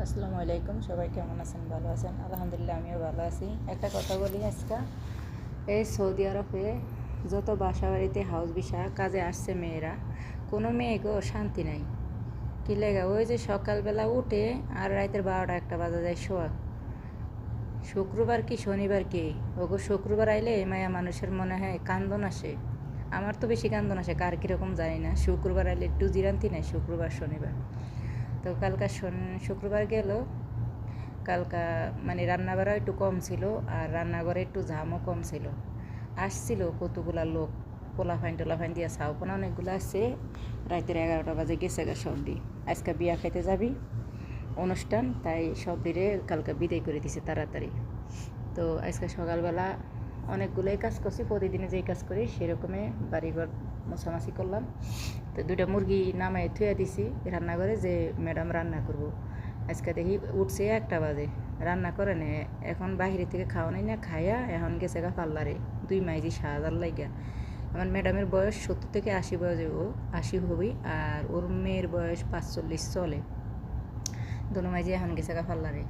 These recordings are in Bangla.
আসসালামু আলাইকুম। সবাই কেমন আছেন? ভালো আছেন? আলহামদুলিল্লাহ, আমিও ভালো আছি। একটা কথা বলি আজকে, এই সৌদি আরবে যত বাসা বাড়িতে হাউস বিশা কাজে আসছে মেয়েরা, কোনো মেয়েকেও শান্তি নাই। কি লেগা ওই যে সকালবেলা উঠে আর রাতের 12টা 1টা বাজা যায় শোয়া। শুক্রবার কি শনিবার কি, ওগো শুক্রবার আইলে মায়া মানুষের মনে হয় কান্দন আসে। আমার তো বেশি কান্দন আসে, কার কীরকম জানি না। শুক্রবার আইলে একটু জিরান্তি নাই, শুক্রবার শনিবার। তো কালকা শুক্রবার গেল, কালকা মানে রান্নাবাড়া একটু কম ছিল আর রান্নাঘরে একটু ঝামও কম ছিল। আসছিল কতগুলা লোক, টোলাফাইন দিয়া সাউপনা অনেকগুলো আসছে। রাতের 11টা বাজে গেছে গা সবডি। আজকে বিয়া খাইতে যাবি অনুষ্ঠান, তাই সবডিরে কালকে বিদায় করে দিছে তাড়াতাড়ি। তো আজকে সকালবেলা অনেকগুলোই কাজ করছি, প্রতিদিনে যেই কাজ করি সেরকমই বাড়িঘর মোছামাছি করলাম। তো 2টা মুরগি নামাই থুয়ে দিছি রান্নাঘরে, যে ম্যাডাম রান্না করব। আজকে দেখি উঠছে 1টা বাজে, রান্না করে নে। এখন বাহিরে থেকে খাওয়া নাই না, খাইয়া এখন গেছে গা পার্লারে 2 মাইজি সাজার লাইগা। আমার ম্যাডামের বয়স 70 থেকে 80 বয়স, ও 80 হবি, আর ওর মেয়ের বয়স 45 চলে। দোনো মাইজি এখন গেছে গা পার্লারে।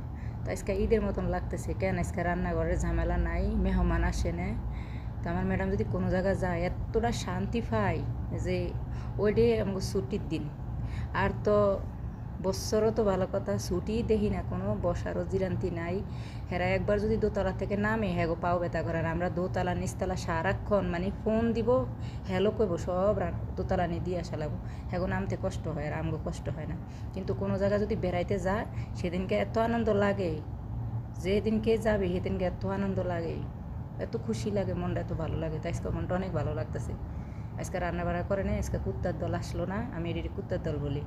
তো আজকে ঈদের মতন লাগতেছে, কেন আজকে রান্নাঘরের ঝামেলা নাই, মেহমান আসে না। তো আমার ম্যাডাম যদি কোনো জায়গায় যায় এতটা শান্তি পায় যে ওইটাই আমাকে ছুটির দিন। আর তো বৎসরও তো ভালো কথা, ছুটি দেখি না, কোনো বসারও জিরান্তি নাই। হেরা একবার যদি দোতলা থেকে নামে হ্যাগো পাও ব্যথা করে, আর আমরা দোতলা নিচতলা সারাক্ষণ মানে ফোন দিব, হ্যালো কইব, সব দোতলা নিয়ে দিয়ে আসা লাগবো। হ্যাগো নামতে কষ্ট হয় আর আমগো কষ্ট হয় না। কিন্তু কোনো জায়গায় যদি বেড়াইতে যায় সেদিনকে এত আনন্দ লাগে, যেদিনকে যাবে সেদিনকে এত আনন্দ লাগে, এত খুশি লাগে, মনটা এত ভালো লাগে। তাই আজকে মনটা অনেক ভালো লাগতেছে। আজকে রান্না বাড়া করে না, আজকে কুত্তার দল আসলো না, আমি এটি কুত্তার দল বলি।